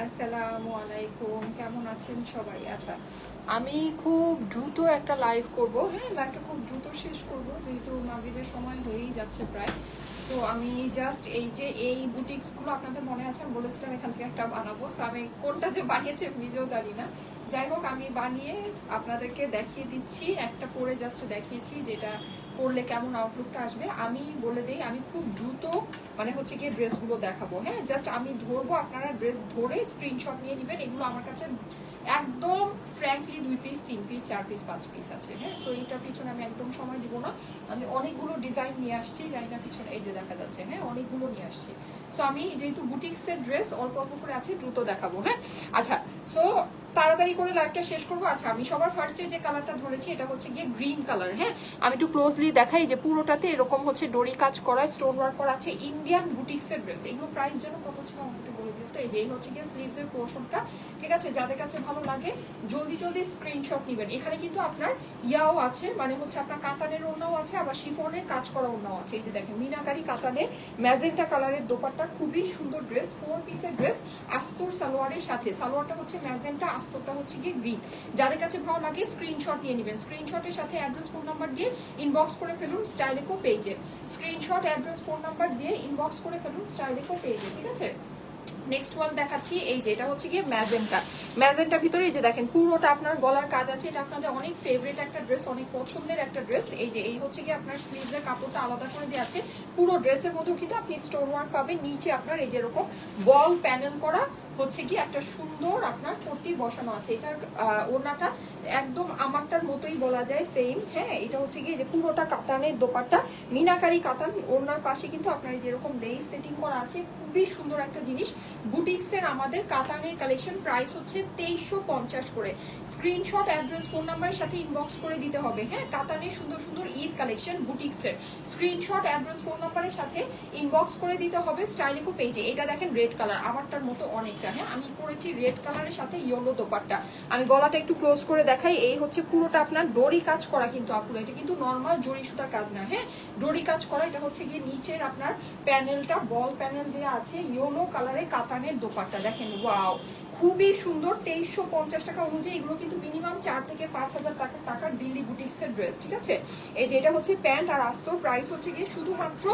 আসসালামু আলাইকুম, কেমন আছেন সবাই? আচ্ছা, আমি খুব দ্রুত একটা লাইভ করব। হ্যাঁ, লাইভটা খুব দ্রুত শেষ করব যেহেতু মাগরিবের সময় হয়েই যাচ্ছে প্রায়। সো আমি জাস্ট এই বুটিক্সগুলো আপনাদের মনে আছে, আমি বলেছিলাম এখান থেকে একটা বানাবো। সো আমি কোনটা যে বানিয়েছি নিজেও জানি না। যাই হোক, আমি বানিয়ে আপনাদেরকে দেখিয়ে দিচ্ছি, একটা পরে জাস্ট দেখিয়েছি যেটা পরলে কেমন আউটলুকটা আসবে। আমি বলে দিই, আমি খুব দ্রুত মানে হচ্ছে গিয়ে ড্রেসগুলো দেখাবো। হ্যাঁ, জাস্ট আমি ধরবো, আপনারা ড্রেস ধরে স্ক্রিনশট নিয়ে নেবেন। এগুলো আমার কাছে একদম frankly 2 piece 3 piece 4 piece 5 piece আছে। হ্যাঁ, সো এইটার পিছনে আমি একদম সময় দিব না। আমি অনেকগুলো ডিজাইন নিয়ে আসছি, লাইনটার পিছনে এই যে দেখা যাচ্ছে। হ্যাঁ, অনেকগুলো নিয়ে আসছি। সো আমি যেহেতু বুটিক্সের ড্রেস অল্প অল্প করে আছে, দ্রুত দেখাবো। হ্যাঁ, আচ্ছা, সো তাড়াতাড়ি করে লাইভটা শেষ করবো। আচ্ছা, আমি সবার ফার্স্টে যে কালারটা ধরেছি এটা হচ্ছে গিয়ে গ্রিন কালার। হ্যাঁ, আমি একটু ক্লোজলি দেখাই যে পুরোটাতে এরকম হচ্ছে ডোরি কাজ করা, স্টোন ওয়ার্ক করা আছে, ইন্ডিয়ান বুটিক্সের ড্রেস। এগুলো প্রাইস যেন কত ছিল আমাকে একটু বলে দিও তো। এই যে এই হচ্ছে গিয়ে স্লিভসের পোর্শনটা। ঠিক আছে, যাদের কাছে ভালো লাগে জলদি জলদি স্ক্রিনশট নেবেন। এখানে কিন্তু আপনার ইয়াও আছে, মানে হচ্ছে আপনার কাতানের ওড়নাও আছে, আবার শিফনের কাজ করা ওড়নাও আছে। এই যে দেখেন, মিনাকারি কাতানের ম্যাজেন্টা কালারের দোপাট্টা, খুবই সুন্দর ড্রেস, 4 পিসের ড্রেস, আস্তর সালোয়ারের সাথে। সালোয়ারটা হচ্ছে ম্যাজেন্টা, আস্তরটা হচ্ছে গিয়ে গ্রিন। যাদের কাছে ভালো লাগে স্ক্রিনশট নিয়ে নেবেন। স্ক্রিনশটের সাথে অ্যাড্রেস ফোন নাম্বার দিয়ে ইনবক্স করে ফেলুন স্টাইলেকো পেজে। স্ক্রিনশট অ্যাড্রেস ফোন নাম্বার দিয়ে ইনবক্স করে ফেলুন স্টাইলেকো পেজে। ঠিক আছে, নেক্সট ওয়ান দেখাচ্ছি। এই যে এটা হচ্ছে গিয়ে ম্যাজেন্টা। ম্যাজেন্টার ভিতরে এই যে দেখেন পুরোটা আপনার গলার কাজ আছে। এটা আপনাদের অনেক ফেভারিট একটা ড্রেস, অনেক পছন্দের একটা ড্রেস। এই যে এই হচ্ছে গিয়ে আপনার স্লিভসের কাপড়টা আলাদা করে দেওয়া আছে। পুরো ড্রেসের মধ্যেও কিন্তু আপনি স্টোন ওয়ার্ক পাবেন। নিচে আপনার এই যে এরকম বল প্যানেল করা হচ্ছে কি একটা সুন্দর আপনার পট্টি বসানো আছে। এটার ওড়নাটা একদম আমারটার মতোই বলা যায়, সেম। হ্যাঁ, এটা হচ্ছে গিয়ে যে পুরোটা কাতানের দোপাট্টা, মিনাকারি কাতান। ওড়নার পাশে কিন্তু আপনার যে এরকম লেস সেটিং করা আছে, খুবই সুন্দর একটা জিনিস। বুটিক্সের আমাদের কাতানের কালেকশন প্রাইস হচ্ছে 2350 করে। স্ক্রিনশট অ্যাড্রেস ফোন নাম্বারের সাথে ইনবক্স করে দিতে হবে। হ্যাঁ, কাতানের সুন্দর সুন্দর ঈদ কালেকশন বুটিক্সের, স্ক্রিনশট অ্যাড্রেস ফোন নাম্বারের সাথে ইনবক্স করে দিতে হবে স্টাইলেকো পেজে। এটা দেখেন রেড কালার, আমারটার মতো অনেকটা। হ্যাঁ, আমি পরেছি রেড কালারের সাথে ইয়েলো দোপাট্টা। আমি গলাটা একটু ক্লোজ করে দেখাই। এই হচ্ছে পুরোটা আপনার ডোরি কাজ করা, কিন্তু আপুরা এটা কিন্তু নর্মাল জরি সুতার কাজ না। হ্যাঁ, ডোরি কাজ করা। এটা হচ্ছে গিয়ে নিচের আপনার প্যানেলটা বল প্যানেল দেওয়া আছে, ইয়েলো কালারে কাতানের দোপাট্টা। দেখেন, ওয়াও, খুবই সুন্দর। 2350 টাকা অনুযায়ী এগুলো কিন্তু মিনিমাম 4 থেকে 5000 টাকার দিল্লি বুটিক্সের ড্রেস। ঠিক আছে, এই যে এটা হচ্ছে প্যান্ট আর আস্তর। প্রাইস হচ্ছে গিয়ে শুধুমাত্র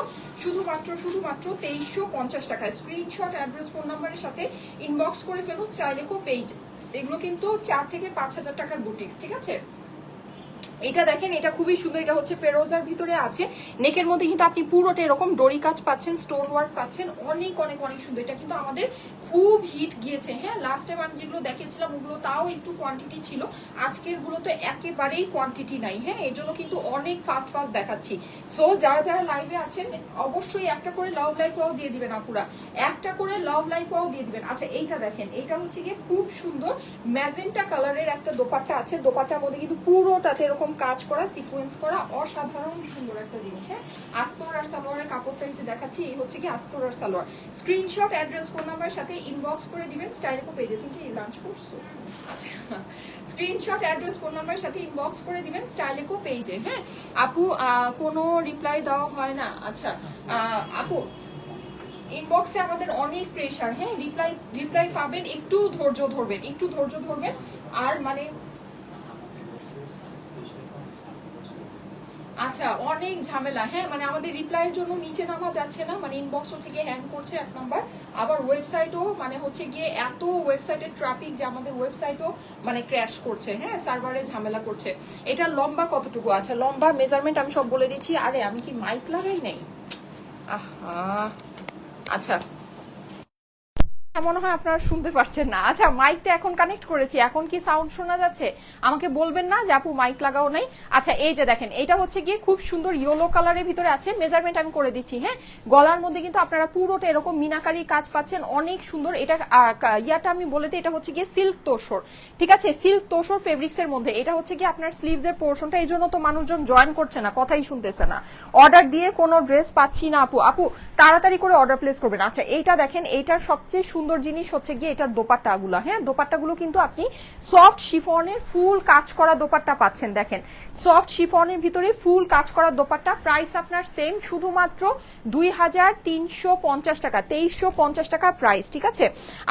2350 টাকায়। স্ক্রিনশট অ্যাড্রেস ফোন নাম্বারের সাথে ইনবক্স করে ফেলুন স্টাইলেকো পেজ। এগুলো কিন্তু 4 থেকে 5000 টাকার বুটিক্স। ঠিক আছে, এটা দেখেন, এটা খুবই সুন্দর। এটা হচ্ছে ফেরোজার ভিতরে আছে। নেকের মধ্যে কিন্তু আপনি পুরোটা এরকম ডোরি কাজ পাচ্ছেন, স্টোন ওয়ার্ক পাচ্ছেন। অনেক অনেক অনেক সুন্দর। এটা কিন্তু আমাদের খুব হিট গিয়েছে। হ্যাঁ, লাস্ট টাইম আমি যেগুলো দেখিয়েছিলাম ওগুলো তাও একটু কোয়ান্টিটি ছিল, আজকের গুলো তো একেবারেই কোয়ান্টিটি নাই। হ্যাঁ, এই জন্য কিন্তু অনেক ফাস্ট ফাস্ট দেখাচ্ছি। সো যারা যারা লাইভে আছেন অবশ্যই একটা করে লাভ লাইক ওয়াও দিয়ে দিবেন আপুরা, একটা করে লাভ লাইক ওয়াও দিয়ে দিবেন। আচ্ছা, এইটা দেখেন, এটা হচ্ছে গিয়ে খুব সুন্দর ম্যাজেন্টা কালারের একটা দোপাট্টা আছে। দোপাট্টার মধ্যে কিন্তু পুরোটাতে এরকম কাজ করা, সিকোয়েন্স করা, অসাধারণ সুন্দর একটা জিনিস। হ্যাঁ, আস্তর আর সালোয়ারের কাপড়টা এই যে দেখাচ্ছি, এই হচ্ছে কি আস্তর আর সালোয়ার। স্ক্রিনশট অ্যাড্রেস ফোন নাম্বারের সাথে ইনবক্স করে দিবেন স্টাইলেকো পেজে। তুমি কি লাঞ্চ করছো? আচ্ছা, স্ক্রিনশট অ্যাড্রেস ফোন নাম্বারের সাথে ইনবক্স করে দিবেন স্টাইলেকো পেজে। হ্যাঁ, আপু কোনো রিপ্লাই দেওয়া হয় না? আচ্ছা আপু, ইনবক্সে আমাদের অনেক প্রেশার। হ্যাঁ, রিপ্লাই পাবেন, একটু ধৈর্য ধরবেন, একটু ধৈর্য ধরবেন। আর মানে আচ্ছা, অনেক ঝামেলা। হ্যাঁ, মানে আমাদের রিপ্লাইয়ের জন্য নিচে নামা যাচ্ছে না, মানে ইনবক্স হচ্ছে গিয়ে হ্যাং করছে এক নাম্বার। আবার ওয়েবসাইটও মানে হচ্ছে গিয়ে এত ওয়েবসাইটের ট্রাফিক যে আমাদের ওয়েবসাইটও মানে ক্র্যাশ করছে। হ্যাঁ, সার্ভারে ঝামেলা করছে। এটা লম্বা কতটুকু? আচ্ছা, লম্বা মেজারমেন্ট আমি সব বলে দিচ্ছি। আরে আমি কি মাইক লাগাই নাই? আহা, আচ্ছা, মনে হয় আপনারা শুনতে পারছেন না। আচ্ছা, মাইকটা এখন কানেক্ট করেছি, এখন কি সাউন্ড শোনা যাচ্ছে? আমাকে বলবেন না যে আপু মাইক লাগাও নাই। আচ্ছা, এই যে দেখেন, এটা হচ্ছে গিয়ে খুব সুন্দর ইয়েলো কালারের ভিতরে আছে। মেজারমেন্ট আমি করে দিচ্ছি। হ্যাঁ, গলার মধ্যে কিন্তু আপনারা পুরোটা এরকম মিনাকারি কাজ পাচ্ছেন, অনেক সুন্দর। এটা ইয়াটা আমি বলে দিই, এটা হচ্ছে গিয়ে সিল্ক তোষর। ঠিক আছে, সিল্ক তোষর ফেব্রিক্স এর মধ্যে। এটা হচ্ছে গিয়ে আপনার স্লিভস এর পোর্শনটা। এই জন্য তো মানুষজন জয়েন করছে না, কথাই শুনতেছে না। অর্ডার দিয়ে কোনো ড্রেস পাচ্ছি না আপু। আপু তাড়াতাড়ি করে অর্ডার প্লেস করবেন। আচ্ছা, এইটা দেখেন, এইটার সবচেয়ে সুন্দর সুন্দর জিনিস হচ্ছে গিয়ে এটার দোপাট্টাগুলো, হ্যাঁ দোপাট্টাগুলো কিন্তু আপনি সফট শিফনের ফুল কাজ করা দোপাট্টা পাচ্ছেন। দেখেন সফট শিফনের ভিতরে ফুল কাজ করা দোপাট্টা, প্রাইস আপনার সেম, শুধুমাত্র 2350 টাকা, 2350 টাকা প্রাইস। ঠিক আছে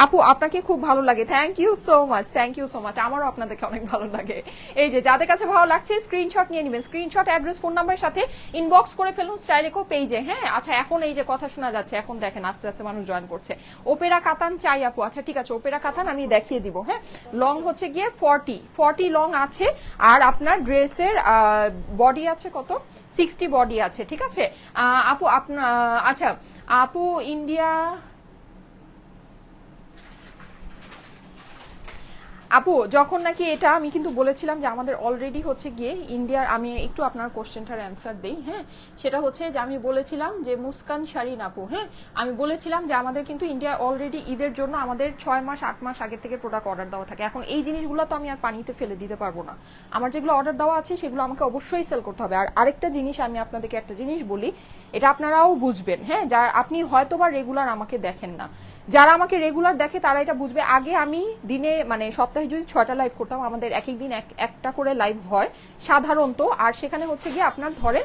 আপু, আপনাকে খুব ভালো লাগে, thank you so much, thank you so much, আমারও আপনাদেরকে অনেক ভালো লাগে। এই যে যাদের কাছে ভালো লাগছে স্ক্রিনশট নিয়ে নেবেন, স্ক্রিনশট অ্যাড্রেস ফোন নাম্বারের সাথে ইনবক্স করে ফেলুন স্টাইলেকো পেজে। হ্যাঁ আচ্ছা, এখন এই যে কথা শোনা যাচ্ছে, এখন দেখেন আস্তে আস্তে মানুষ জয়েন করছে। ওপেরা কাতান চাই আপু, আচ্ছা ঠিক আছে ওপেরা কাতান আমি দেখিয়ে দিব। হ্যাঁ লং হচ্ছে গিয়ে 40 লং আছে, আর আপনার ড্রেসের বডি আছে কত, 60 বডি আছে। ঠিক আছে আপু আপনার, আচ্ছা আপু ইন্ডিয়া, আপু যখন নাকি এটা আমি কিন্তু বলেছিলাম যে আমাদের অলরেডি হচ্ছে গিয়ে ইন্ডিয়ার, আমি একটু আপনার কোশ্চেনটার অ্যান্সার দেই। হ্যাঁ সেটা হচ্ছে যে আমি বলেছিলাম যে মুস্কান শারিন আপু, হ্যাঁ আমি বলেছিলাম যে আমাদের কিন্তু ইন্ডিয়া অলরেডি ঈদের জন্য আমাদের 6 মাস 8 মাস আগে থেকে প্রোডাক্ট অর্ডার দেওয়া থাকে। এখন এই জিনিসগুলো তো আমি আর পানিতে ফেলে দিতে পারবো না, আমার যেগুলো অর্ডার দেওয়া আছে সেগুলো আমাকে অবশ্যই সেল করতে হবে। আর আরেকটা জিনিস আমি আপনাদেরকে একটা জিনিস বলি, এটা আপনারাও বুঝবেন, হ্যাঁ যা আপনি হয়তোবা রেগুলার আমাকে দেখেন না, যারা আমাকে রেগুলার দেখে তারা এটা বুঝবে। আগে আমি দিনে মানে সপ্তাহে যদি 6টা লাইভ করতাম, আমাদের এক এক দিন একটা করে লাইভ হয় সাধারণত, আর সেখানে হচ্ছে গিয়ে আপনার ধরেন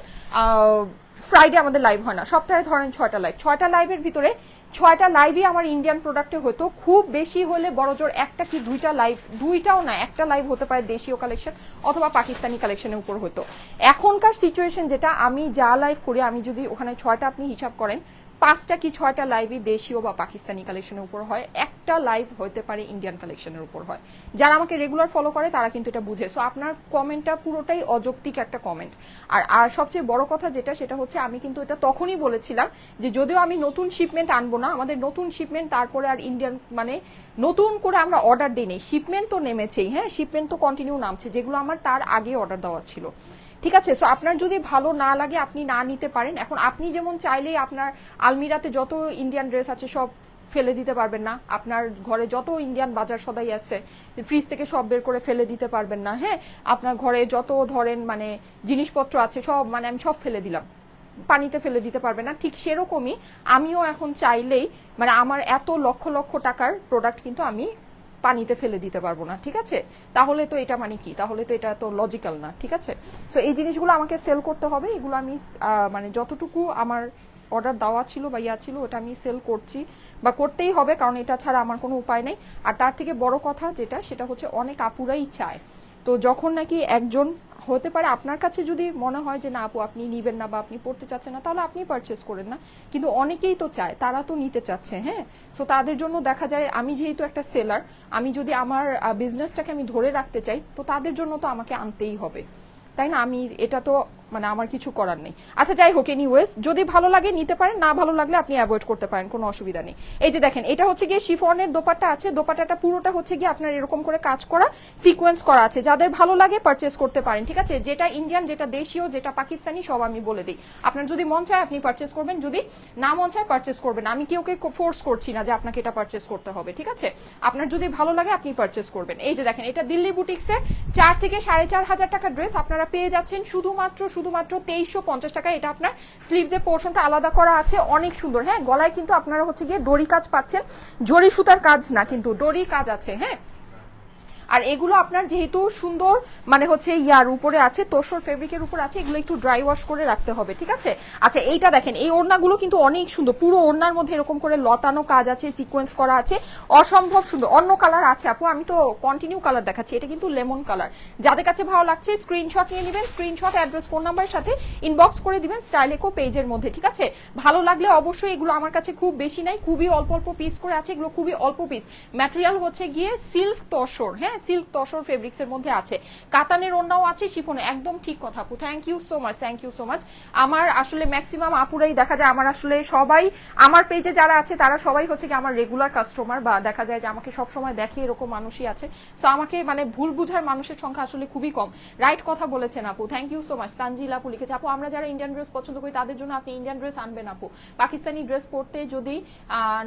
ফ্রাইডে আমাদের লাইভ হয় না, সপ্তাহে ধরেন 6টা লাইভ, 6টা লাইভের ভিতরে 6টা লাইভই আমার ইন্ডিয়ান প্রোডাক্টে হতো, খুব বেশি হলে বড়জোর একটা কি 2টা লাইভ, 2টাও না একটা লাইভ হতে পারে দেশীয় কালেকশন অথবা পাকিস্তানি কালেকশনের উপর হতো। এখনকার সিচুয়েশন যেটা, আমি যা লাইভ করি, আমি যদি ওখানে 6টা আপনি হিসাব করেন, 5টা কি 6টা লাইভই দেশীয় বা পাকিস্তানি কালেকশনের উপর হয়, একটা লাইভ হতে পারে ইন্ডিয়ান কালেকশনের উপর হয়। যারা আমাকে রেগুলার ফলো করে তারা কিন্তু এটা বুঝে। সো আপনার কমেন্টটা পুরোটাই অযৌক্তিক একটা কমেন্ট। আর সবচেয়ে বড় কথা যেটা, সেটা হচ্ছে আমি কিন্তু এটা তখনই বলেছিলাম যে যদিও আমি নতুন শিপমেন্ট আনবো না, আমাদের নতুন শিপমেন্ট তারপরে আর ইন্ডিয়ান মানে নতুন করে আমরা অর্ডার দিই নেই, শিপমেন্ট তো নেমেছেই, হ্যাঁ শিপমেন্ট তো কন্টিনিউ নামছে, যেগুলো আমার তার আগে অর্ডার দেওয়া ছিল। ঠিক আছে, সো আপনার যদি ভালো না লাগে আপনি না নিতে পারেন। এখন আপনি যেমন চাইলেই আপনার আলমিরাতে যত ইন্ডিয়ান ড্রেস আছে সব ফেলে দিতে পারবেন না, আপনার ঘরে যত ইন্ডিয়ান বাজার সদাই আছে ফ্রিজ থেকে সব বের করে ফেলে দিতে পারবেন না, হ্যাঁ আপনার ঘরে যত ধরেন মানে জিনিসপত্র আছে সব মানে আমি সব ফেলে দিলাম, পানিতে ফেলে দিতে পারবে না। ঠিক সেরকমই আমিও এখন চাইলেই মানে আমার এত লক্ষ লক্ষ টাকার প্রোডাক্ট কিন্তু আমি পানিতে ফেলে দিতে পারবো না। ঠিক আছে, তাহলে তো এটা মানে কি, তাহলে তো এটা তো লজিক্যাল না। ঠিক আছে, সো এই জিনিসগুলো আমাকে সেল করতে হবে, এগুলো আমি মানে যতটুকু আমার অর্ডার দেওয়া ছিল বা ইয়া ছিল ওটা আমি সেল করছি বা করতেই হবে, কারণ এটা ছাড়া আমার কোনো উপায় নেই। আর তার থেকে বড় কথা যেটা, সেটা হচ্ছে অনেক আপুরাই চায়, তো যখন নাকি একজন হতে পারে আপনার কাছে যদি মনে হয় যে না আপু আপনি নিবেন না বা আপনি পড়তে চাচ্ছেন না, তাহলে আপনি পারচেস করেন না, কিন্তু অনেকেই তো চায়, তারা তো নিতে চাচ্ছে। হ্যাঁ সো তাদের জন্য দেখা যায় আমি যেহেতু একটা সেলার, আমি যদি আমার বিজনেসটাকে আমি ধরে রাখতে চাই, তো তাদের জন্য তো আমাকে আনতেই হবে, তাই না? আমি এটা তো মানে আমার কিছু করার নেই। আচ্ছা যাই হোক, এনিওয়েজ যদি ভালো লাগে নিতে পারেন, না ভালো লাগলে আপনি অ্যাভয়েড করতে পারেন, কোনো অসুবিধা নেই। এই যে দেখেন এটা হচ্ছে গিয়ে শিফনের দোপাট্টা আছে, দোপাট্টাটা পুরোটা হচ্ছে গিয়ে আপনার এরকম করে কাজ করা সিকোয়েন্স করা আছে, যাদের ভালো লাগে পারচেস করতে পারেন। ঠিক আছে, যেটা ইন্ডিয়ান যেটা দেশীয় যেটা পাকিস্তানি সব আমি বলে দিই, আপনার যদি মন চায় আপনি পারচেস করবেন, যদি না মন চায় পারচেস করবেন, আমি কেউকে ফোর্স করছি না যে আপনাকে এটা পারচেস করতে হবে। ঠিক আছে, আপনার যদি ভালো লাগে আপনি পারচেস করবেন। এই যে দেখেন এটা দিল্লি বুটিক্সের 4 থেকে 4,500 টাকার ড্রেস আপনারা পেয়ে যাচ্ছেন শুধুমাত্র 2350 টাকা। এটা আপনার স্লিভসের পোর্শনটা আলাদা করা আছে, অনেক সুন্দর। হ্যাঁ গলায় কিন্তু আপনারা হচ্ছে গিয়ে ডরি কাজ পাচ্ছেন, জরি সুতার কাজ না কিন্তু ডরি কাজ আছে। হ্যাঁ আর এগুলো আপনার যেহেতু সুন্দর মানে হচ্ছে ইয়ার উপরে আছে, তোষর ফেব্রিকের উপর আছে, এগুলো একটু ড্রাই ওয়াশ করে রাখতে হবে। ঠিক আছে, আচ্ছা এইটা দেখেন এই ওড়নাগুলো কিন্তু অনেক সুন্দর, পুরো ওড়নার মধ্যে এরকম করে লতানো কাজ আছে, সিকোয়েন্স করা আছে, অসম্ভব সুন্দর। অন্য কালার আছে আপু, আমি তো কন্টিনিউ কালার দেখাচ্ছি, এটা কিন্তু লেমন কালার। যাদের কাছে ভালো লাগছে স্ক্রিনশট নিয়ে নেবেন, স্ক্রিনশট অ্যাড্রেস ফোন নাম্বারের সাথে ইনবক্স করে দিবেন স্টাইলেকো পেজের মধ্যে। ঠিক আছে, ভালো লাগলে অবশ্যই, এগুলো আমার কাছে খুব বেশি নাই, খুবই অল্প অল্প পিস করে আছে, এগুলো খুবই অল্প পিস। ম্যাটেরিয়াল হচ্ছে গিয়ে সিল্ক তসর, হ্যাঁ সিল্ক তসর ফেব্রিক্স এর মধ্যে আছে, কাতানের ওড়নাও আছে, শিফনে। একদম ঠিক কথা আপু, thank you so much, thank you so much. আমার আসলে ম্যাক্সিমাম আপুরাই দেখা যায়, আমার আসলে সবাই আমার পেজে যারা আছে তারা সবাই হচ্ছে কি আমার রেগুলার কাস্টমার, বা দেখা যায় যে আমাকে সব সময় দেখে এরকম মানুষই আছে। সো আমাকে মানে ভুল বুঝার মানুষের সংখ্যা আসলে খুবই কম। রাইট কথা বলেছেন আপু, thank you so much. Tanzil আপু লিখেছে আপু আমরা যারা ইন্ডিয়ান ড্রেস পছন্দ করি তাদের জন্য আপনি ইন্ডিয়ান ড্রেস আনবেন আপু, পাকিস্তানি ড্রেস পরতে যদি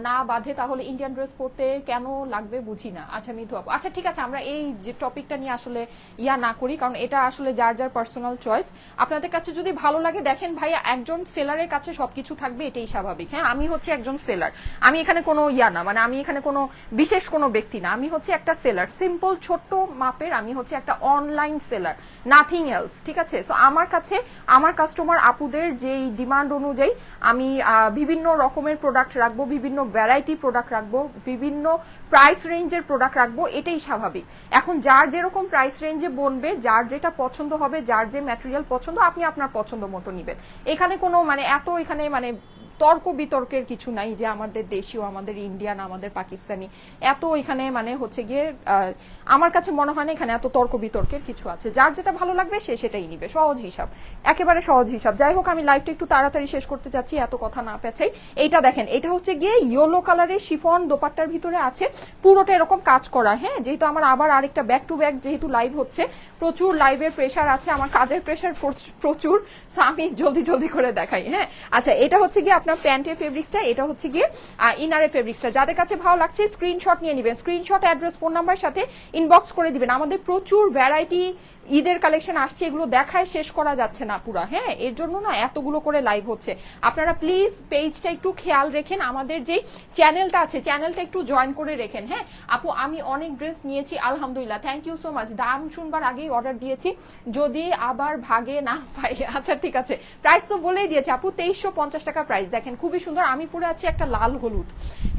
না বাধে তাহলে ইন্ডিয়ান ড্রেস পরতে কেন লাগবে বুঝি না। আচ্ছা মিথু আপু, আচ্ছা ঠিক আছে আমরা আমরা এই যে টপিকটা নিয়ে আসলে ইয়া না করি, কারণ এটা আসলে যার যার পার্সোনাল চয়েস। আপনাদের কাছে যদি ভালো লাগে, দেখেন ভাইয়া একজন সেলারের কাছে সবকিছু থাকবে, এটাই স্বাভাবিক। হ্যাঁ, আমি হচ্ছে একজন সেলার, আমি এখানে কোনো ইয়া না, মানে আমি এখানে কোনো বিশেষ কোনো ব্যক্তি না, আমি হচ্ছে একটা সেলার, সিম্পল ছোট্ট মাপের, আমি হচ্ছে একটা অনলাইন সেলার, নাথিং এলস, ঠিক আছে। সো আমার কাছে আমার কাস্টমার আপুদের যেই ডিমান্ড অনুযায়ী আমি বিভিন্ন রকমের প্রোডাক্ট রাখবো, বিভিন্ন ভ্যারাইটি প্রোডাক্ট রাখবো, বিভিন্ন প্রাইস রেঞ্জের প্রোডাক্ট রাখবো, এটাই স্বাভাবিক। এখন যার যেরকম প্রাইস রেঞ্জে বনবে, যার যেটা পছন্দ হবে, যার যে ম্যাটেরিয়াল পছন্দ, আপনি আপনার পছন্দ মতো নিবেন। এখানে কোনো মানে এখানে মানে তর্ক বিতর্কের কিছু নাই যে আমাদের দেশীয়, আমাদের ইন্ডিয়ান, আমাদের পাকিস্তানি, এত এখানে মানে হচ্ছে গিয়ে আমার কাছে মনে হয় না এখানে এত তর্ক বিতর্কের কিছু আছে। যার যেটা ভালো লাগবে সে সেটাই নিবে, সহজ হিসাব, একেবারে সহজ হিসাব। যাই হোক, আমি লাইভটা একটু তাড়াতাড়ি শেষ করতে চাচ্ছি, এত কথা না পেঁচাই। এইটা দেখেন, এটা হচ্ছে গিয়ে ইয়েলো কালারের শিফন দোপাট্টার ভিতরে আছে, পুরোটা এরকম কাজ করা। হ্যাঁ, যেহেতু আমার আবার আরেকটা ব্যাক টু ব্যাক যেহেতু লাইভ হচ্ছে, প্রচুর লাইভের প্রেশার আছে, আমার কাজের প্রেশার প্রচুর, আমি জলদি জলদি করে দেখাই। হ্যাঁ, আচ্ছা, এটা হচ্ছে গিয়ে আপনার প্যান্টের ফেব্রিক্সটা, এটা হচ্ছে গিয়ে ইনারের ফেব্রিক্সটা। যাদের কাছে ভালো লাগছে স্ক্রিনশট নিয়ে নেবেন, স্ক্রিনশট, অ্যাড্রেস, ফোন নাম্বার সাথে ইনবক্স করে দিবেন। আমাদের প্রচুর ভ্যারাইটি ঈদের কালেকশন আসছে, এগুলো দেখায় শেষ করা যাচ্ছে না পুরা। হ্যাঁ, এর জন্য না এতগুলো করে লাইভ হচ্ছে। আপনারা প্লিজ পেজটা একটু খেয়াল রেখেন, আমাদের যে চ্যানেলটা আছে চ্যানেলটা একটু জয়েন করে রেখেন। হ্যাঁ আপু, আমি অনেক ড্রেস নিয়েছি আলহামদুলিল্লাহ, থ্যাংক ইউ সো মাচ। দাম শুনবার আগেই অর্ডার দিয়েছি, যদি আবার ভাগে না পাই। আচ্ছা ঠিক আছে, প্রাইস তো বলেই দিয়েছি আপু, 2350 টাকা প্রাইস। দেখেন খুবই সুন্দর, আমি পরে আছি একটা লাল হলুদ।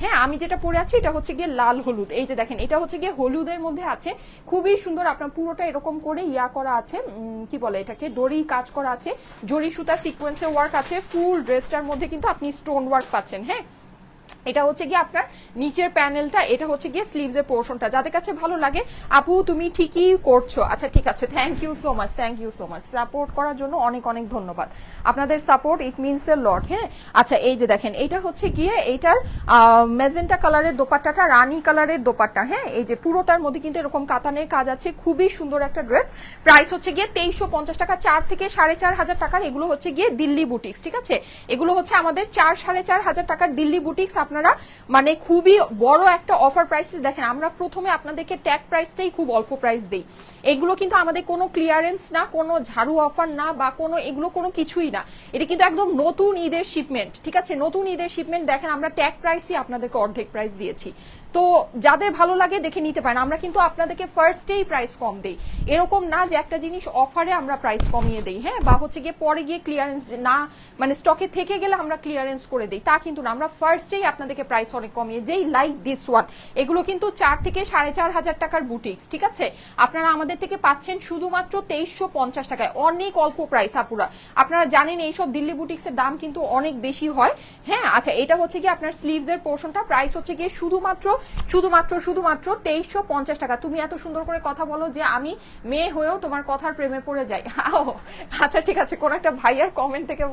হ্যাঁ, আমি যেটা পরে আছি এটা হচ্ছে গিয়ে লাল হলুদ। এই যে দেখেন, এটা হচ্ছে গিয়ে হলুদের মধ্যে আছে, খুবই সুন্দর। আপনার পুরোটা এরকম করে ইয়া করা আছে, কি বলে এটাকে, ডোরি কাজ করা আছে, জরি সুতা সিকোয়েন্সের ওয়ার্ক আছে। ফুল ড্রেসটার মধ্যে কিন্তু আপনি স্টোন ওয়ার্ক পাচ্ছেন। হ্যাঁ, এটা হচ্ছে গিয়ে আপনার নিচের প্যানেলটা, এটা হচ্ছে গিয়ে স্লিভসের পোর্শনটা। যাদের কাছে ভালো লাগে, আপু তুমি ঠিকই করছো। আচ্ছা ঠিক আছে, thank you so much, thank you so much, support করার জন্য অনেক অনেক ধন্যবাদ। আপনাদের সাপোর্ট ইট মিনস এ লট। হ্যাঁ, আচ্ছা এই যে দেখেন, এটা হচ্ছে গিয়ে এইটার মেজেন্টা কালারের দোপাট্টাটা, রানী কালারের দোপাট্টা। হ্যাঁ, এই যে পুরোটার মধ্যে কিন্তু এরকম কাতানের কাজ আছে, খুবই সুন্দর একটা ড্রেস। প্রাইস হচ্ছে গিয়ে 2350 টাকা, 4 থেকে 4500 টাকার। এগুলো হচ্ছে গিয়ে দিল্লি বুটিক্স, ঠিক আছে। এগুলো হচ্ছে আমাদের 4-4500 টাকার দিল্লি বুটিক্স। আপনারা মানে খুবই বড় একটা অফার প্রাইসে দেখেন, আমরা প্রথমে আপনাদেরকে ট্যাগ প্রাইসটাই খুব অল্প প্রাইস দেই। এগুলো কিন্তু আমাদের কোনো ক্লিয়ারেন্স না, কোনো ঝাড়ু অফার না, বা কোনো এগুলো কোনো কিছুই না। এটা কিন্তু একদম নতুন ঈদের শিপমেন্ট, ঠিক আছে, নতুন ঈদের শিপমেন্ট। দেখেন আমরা ট্যাগ প্রাইসই আপনাদেরকে অর্ধেক প্রাইস দিয়েছি। তো যাদের ভালো লাগে দেখে নিতে পারেন। আমরা কিন্তু আপনাদেরকে ফার্স্টেই প্রাইস কম দেই, এরকম না যে একটা জিনিস অফারে আমরা প্রাইস কমিয়ে দেই। হ্যাঁ, বা হচ্ছে গিয়ে পরে গিয়ে ক্লিয়ারেন্স না, মানে স্টকে থেকে গেলে আমরা ক্লিয়ারেন্স করে দেই, তা কিন্তু না। আমরা ফার্স্টেই আপনাদেরকে প্রাইস অনেক কমিয়ে দেই, লাইক দিস ওয়ান। এগুলো কিন্তু 4 থেকে 4500 টাকার বুটিক্স, ঠিক আছে। আপনারা আমাদের থেকে পাচ্ছেন শুধুমাত্র 2350 টাকায়, অনেক অল্প প্রাইস আপুরা। আপনারা জানেন এইসব দিল্লি বুটিক্সের দাম কিন্তু অনেক বেশি হয়। হ্যাঁ, আচ্ছা এটা হচ্ছে গিয়ে আপনার স্লিভস এর পোর্শনটা, প্রাইস হচ্ছে গিয়ে শুধুমাত্র 2350 টাকা। তুমি এত সুন্দর করে কথা বলো যে আমি মেয়ে হয়েও তোমার কথার প্রেমে পড়ে যাই। আচ্ছা ঠিক আছে, কোন একটা ভাইয়ার কমেন্ট থেকে,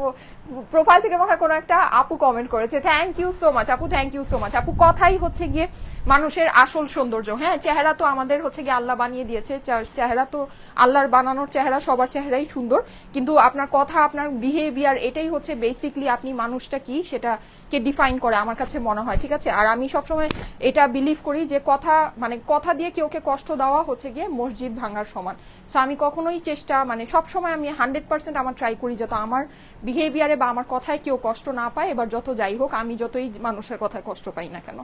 প্রোফাইল থেকে মনে হয় কোনো একটা আপু কমেন্ট করেছে, থ্যাংক ইউ সো মাচ আপু, থ্যাংক ইউ সো মাচ আপু। কথাই হচ্ছে গিয়ে মানুষের আসল সৌন্দর্য। হ্যাঁ, চেহারা তো আমাদের হচ্ছে গিয়ে আল্লাহ বানিয়ে দিয়েছে, চেহারা তো আল্লাহর বানানোর চেহারা, সবার চেহারাই সুন্দর, কিন্তু আপনার কথা, আপনার বিহেভিয়ার, এটাই হচ্ছে বেসিকলি আপনি মানুষটা কি সেটাকে ডিফাইন করে আমার কাছে মনে হয়, ঠিক আছে। আর আমি সবসময় এটা বিলিভ করি যে কথা, মানে কথা দিয়ে কেউকে কষ্ট দেওয়া হচ্ছে গিয়ে মসজিদ ভাঙার সমান। সো আমি কখনোই চেষ্টা, মানে সবসময় আমি 100% আমার ট্রাই করি যাতে আমার বিহেভিয়ারে বা আমার কথায় কেউ কষ্ট না পায়। এবার যত যাই হোক, আমি যতই মানুষের কথায় কষ্ট পাই না কেন,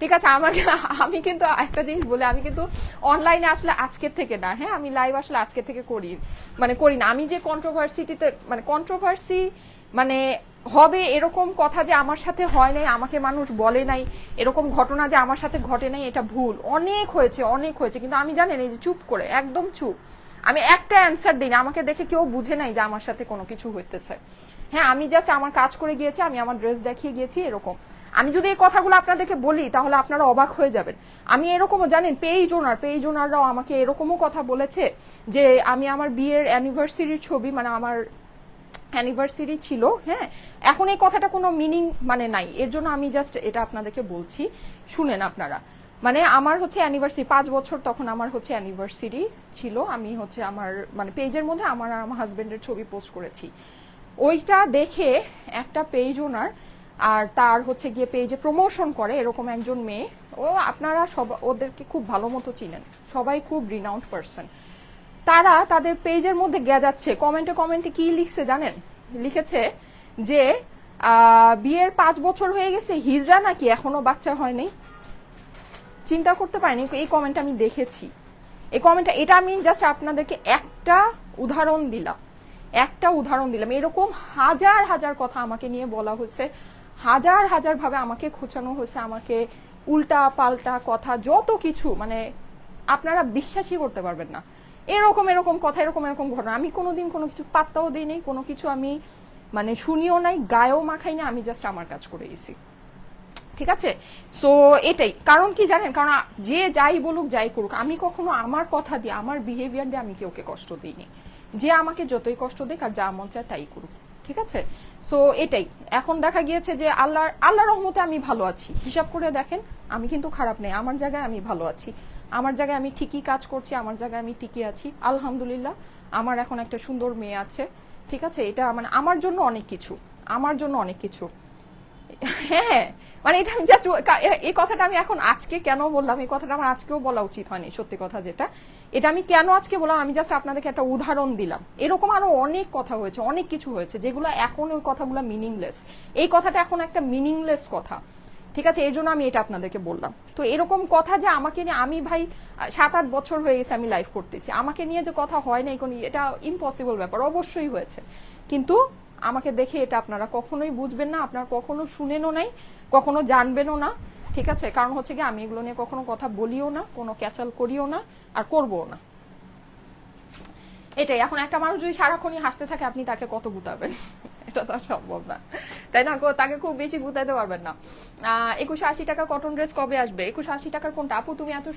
ঠিক আছে। আমি কিন্তু একটা জিনিস বলে, আমি কিন্তু অনলাইনে আসলে আজকের থেকে না, হ্যাঁ আমি লাইভ আসলে আজকের থেকে করি না। আমি যে কন্ট্রোভার্সিটিতে, মানে কন্ট্রোভার্সি মানে হবে এরকম কথা যে আমার সাথে হয় নাই, আমাকে মানুষ বলে নাই, এরকম ঘটনা যে আমার সাথে ঘটে নাই, এটা ভুল। অনেক হয়েছে, অনেক হয়েছে, কিন্তু আমি জানেন এই যে চুপ করে, একদম চুপ, আমি একটা অ্যান্সার দিই না। আমাকে দেখে কেউ বুঝে নাই যে আমার সাথে কোনো কিছু হইতেছে। হ্যাঁ, আমি জাস্ট আমার কাজ করে গিয়েছি, আমি আমার ড্রেস দেখিয়ে গিয়েছি, এরকম। আমি যদি এই কথাগুলো আপনাদেরকে বলি তাহলে আপনারা অবাক হয়ে যাবেন। আমি এরকমও জানেন, পেজ ওনাররাও আমাকে এরকমও কথা বলেছে যে আমি আমার বিয়ের অ্যানিভার্সারির ছবি, মানে আমার অ্যানিভার্সারি ছিল, হ্যাঁ এখন এই কথাটা কোনো মিনিং মানে নাই, এর জন্য আমি জাস্ট এটা আপনাদেরকে বলছি, শুনেন আপনারা। মানে আমার হচ্ছে অ্যানিভার্সারি 5 বছর, তখন আমার হচ্ছে অ্যানিভার্সারি ছিল, আমি হচ্ছে আমার মানে পেজের মধ্যে আমার হাজবেন্ডের ছবি পোস্ট করেছি। ওইটা দেখে একটা পেজ ওনার আর তার হচ্ছে গিয়ে পেজে প্রমোশন করে এরকম একজন মেয়ে। ও আপনারা সব ওদেরকে খুব ভালো মতো চিনেন, সবাই খুব রিনাউন্ড পারসন। তারা তাদের পেজের মধ্যে যাচ্ছে, কমেন্টে কমেন্টে কি লিখছে জানেন? লিখেছে যে বিয়ের 5 বছর হয়ে গেছে, হিজড়া নাকি এখনো বাচ্চা হয়নি। চিন্তা করতে পারিনি, এই কমেন্ট আমি দেখেছি। এই কমেন্টটা, এটা আমি জাস্ট আপনাদেরকে একটা উদাহরণ দিলাম, এরকম হাজার হাজার কথা আমাকে নিয়ে বলা হয়েছে, হাজার হাজার ভাবে আমাকে খোঁচানো হয়েছে, আমাকে উল্টা পাল্টা কথা যত কিছু, মানে আপনারা বিশ্বাসই করতে পারবেন না। এরকম এরকম কথা, এরকম এরকম ঘটনা, আমি কোনোদিন কোনো কিছু পাত্তাও দিই নাই, কোনো কিছু আমি মানে শুনিও নাই, গায়েও মাখাই না, আমি জাস্ট আমার কাজ করে গেছি। ঠিক আছে, সো এটাই কারণ কি জানেন, কারণ যে যাই বলুক যাই করুক, আমি কখনো আমার কথা দিয়ে, আমার বিহেভিয়ার দিয়ে আমি কেউকে কষ্ট দিইনি। যে আমাকে যতই কষ্ট দিক আর যা মন চায় তাই করুক, ঠিক আছে। সো এটাই, এখন দেখা গিয়েছে যে আল্লাহ রহমতে আমি ভালো আছি। হিসাব করে দেখেন, আমি কিন্তু খারাপ নেই, আমার জায়গায় আমি ভালো আছি, আমার জায়গায় আমি ঠিকই কাজ করছি, আমার জায়গায় আমি ঠিকই আছি আলহামদুলিল্লাহ। আমার এখন একটা সুন্দর মেয়ে আছে, ঠিক আছে। এটা মানে আমার জন্য অনেক কিছু, আমার জন্য অনেক কিছু। হ্যাঁ, মানে এটা আমি জাস্ট, এই কথাটা আমি এখন আজকে কেন বললাম, এই কথাটা আমার আজকেও বলা উচিত হয়নি, সত্যি কথা যেটা, এটা আমি কেন আজকে বললাম, আমি জাস্ট আপনাদেরকে একটা উদাহরণ দিলাম। এরকম আরো অনেক কথা হয়েছে, অনেক কিছু হয়েছে যেগুলো এখন ওই কথাগুলো মিনিংলেস। এই কথাটা এখন একটা মিনিংলেস কথা, ঠিক আছে, এর জন্য আমি এটা আপনাদেরকে বললাম। তো এরকম কথা যে আমাকে নিয়ে, আমি ভাই 7-8 বছর হয়ে গেছে আমি লাইভ করতেছি, আমাকে নিয়ে যে কথা হয় নাই কোনো, এটা ইম্পসিবল ব্যাপার, অবশ্যই হয়েছে। কিন্তু আমাকে দেখে এটা আপনারা কখনোই বুঝবেন না, আপনারা কখনো শুনেনও নাই, কখনো জানবেনও না, ঠিক আছে। কারণ হচ্ছে কি, আমি এগুলো নিয়ে কখনো কথা বলিও না, কোনো ক্যাচাল করিও না, আর করবো না। এটাই, এখন একটা মানুষ যদি সারাক্ষণই হাসতে থাকে, আপনি তাকে কত গুতাবেন? এটা তো সম্ভব না, তাই না? তাকে খুব বেশি গুতাইতে পারবেন না। 2180 টাকা কটন ড্রেস কবে আসবে? 2180 টাকার কোনটা আপু? তুমি এত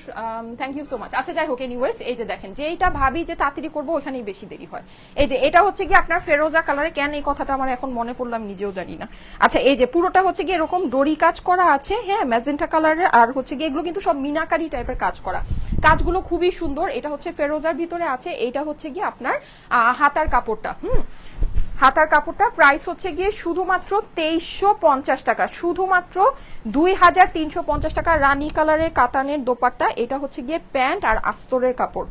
থ্যাংক ইউ সো মাচ। আচ্ছা যাই হোক, এনিওয়েজ, এই যে দেখেন, যে এইটা ভাবি যে তাড়াতাড়ি করবো, ওখানেই বেশি দেরি হয়। এই যে এটা হচ্ছে কি আপনার ফেরোজা কালারে, কেন এই কথাটা আমার এখন মনে পড়লাম নিজেও জানি না। আচ্ছা, এই যে পুরোটা হচ্ছে কি এরকম ডোরি কাজ করা আছে, হ্যাঁ, ম্যাজেন্টা কালারের, আর হচ্ছে কি এগুলো কিন্তু সব মিনাকারি টাইপের কাজ করা, কাজগুলো খুবই সুন্দর। এটা হচ্ছে ফেরোজার ভিতরে আছে, এইটা হচ্ছে কি আপনার হাতার কাপড়টা, হাতার কাপড়টা প্রাইস হচ্ছে গিয়ে শুধুমাত্র 2350 টাকা, শুধুমাত্র 2350 টাকা। রানী কালারের কাতানের দোপাট্টা, এটা হচ্ছে গিয়ে প্যান্ট আর আস্তরের কাপড়,